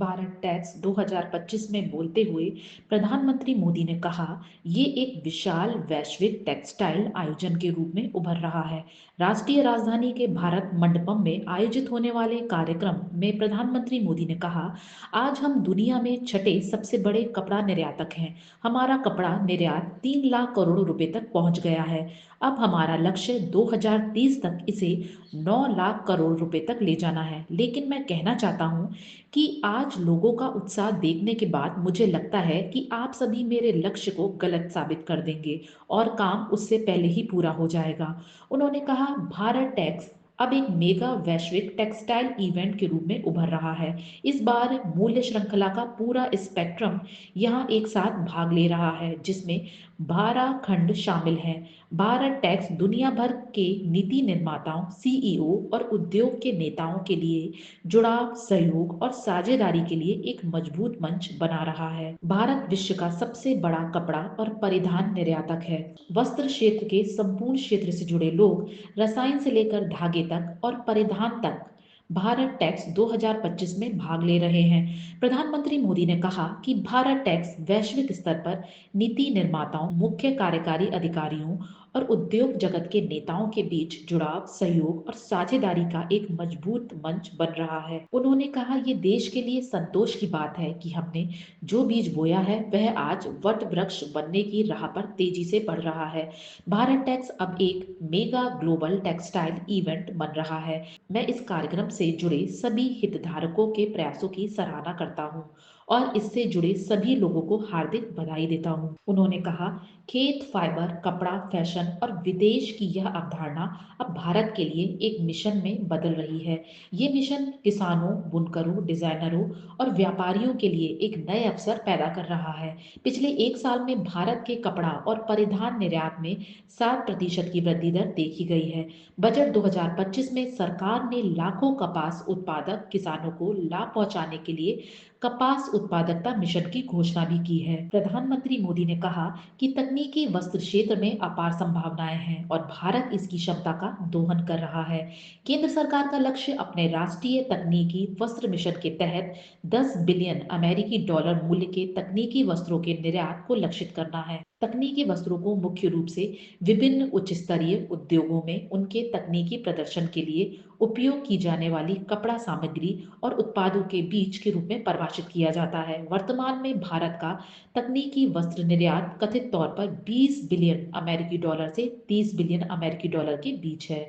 Bharat tax 2025 में बोलते हुए प्रधानमंत्री मोदी ने कहा, ये एक विशाल वैश्विक टेक्सटाइल आयोजन के रूप में उभर रहा है। राष्ट्रीय राजधानी के भारत मंडपम में आयोजित होने वाले कार्यक्रम में प्रधानमंत्री मोदी ने कहा, आज हम दुनिया में छठे सबसे बड़े कपड़ा निर्यातक हैं। हमारा कपड़ा निर्यात 3 लाख करोड़ रुपए तक पहुंच गया है। अब हमारा लक्ष्य 2030 तक इसे 9 लाख करोड़ रुपए तक ले जाना है। लेकिन मैं कहना चाहता हूं कि आज लोगों का उत्साह देखने के बाद मुझे लगता है कि आप सभी मेरे लक्ष्य को गलत साबित कर देंगे और काम उससे पहले ही पूरा हो जाएगा। उन्होंने कहा, भारत टैक्स अब एक मेगा वैश्विक टेक्सटाइल इवेंट के रूप में उभर रहा है। इस बार मूल्य श्रृंखला का पूरा स्पेक्ट्रम यहाँ एक साथ भाग ले रहा है, जिसमें 12 खंड शामिल हैं। भारत टैक्स दुनिया भर के नीति निर्माताओं, सीईओ और उद्योग के नेताओं के लिए जुड़ाव, सहयोग और साझेदारी के लिए एक मजबूत मंच बना रहा है। भारत विश्व का सबसे बड़ा कपड़ा और परिधान निर्यातक है। वस्त्र क्षेत्र के संपूर्ण क्षेत्र से जुड़े लोग, रसायन से लेकर धागे तक और परिधान तक, भारत टैक्स 2025 में भाग ले रहे हैं। प्रधानमंत्री मोदी ने कहा कि भारत टैक्स वैश्विक स्तर पर नीति निर्माताओं, मुख्य कार्यकारी अधिकारियों और उद्योग जगत के नेताओं के बीच जुड़ाव, सहयोग और साझेदारी का एक मजबूत मंच बन रहा है। उन्होंने कहा, ये देश के लिए संतोष की बात है कि हमने जो बीज बोया है वह आज वट वृक्ष बनने की राह पर तेजी से बढ़ रहा है। भारत टैक्स अब एक मेगा ग्लोबल टेक्सटाइल इवेंट बन रहा है। मैं इस कार्यक्रम से जुड़े सभी हितधारकों के प्रयासों की सराहना करता हूँ और इससे जुड़े सभी लोगों को हार्दिक बधाई देता हूँ। उन्होंने कहा, खेत फाइबर, कपड़ा, फैशन और विदेश की यह अवधारणा अब भारत के लिए एक मिशन में बदल रही है। ये मिशन किसानों, बुनकरों, डिजाइनरों और व्यापारियों के लिए एक नए अवसर पैदा कर रहा है। पिछले एक साल में भारत के कपड़ा और परिधान निर्यात में 7% की वृद्धि दर देखी गई है। बजट 2025 में सरकार ने लाखों कपास उत्पादक किसानों को लाभ पहुंचाने के लिए कपास उत्पादकता मिशन की घोषणा भी की है। प्रधानमंत्री मोदी ने कहा कि तकनीकी वस्त्र क्षेत्र में अपार संभावनाएं हैं और भारत इसकी क्षमता का दोहन कर रहा है। केंद्र सरकार का लक्ष्य अपने राष्ट्रीय तकनीकी वस्त्र मिशन के तहत 10 बिलियन अमेरिकी डॉलर मूल्य के तकनीकी वस्त्रों के निर्यात को लक्षित करना है। तकनीकी वस्त्रों को मुख्य रूप से विभिन्न उच्च स्तरीय उद्योगों में उनके तकनीकी प्रदर्शन के लिए उपयोग की जाने वाली कपड़ा सामग्री और उत्पादों के बीच के रूप में परिभाषित किया जाता है। वर्तमान में भारत का तकनीकी वस्त्र निर्यात कथित तौर पर 20 बिलियन अमेरिकी डॉलर से 30 बिलियन अमेरिकी डॉलर के बीच है।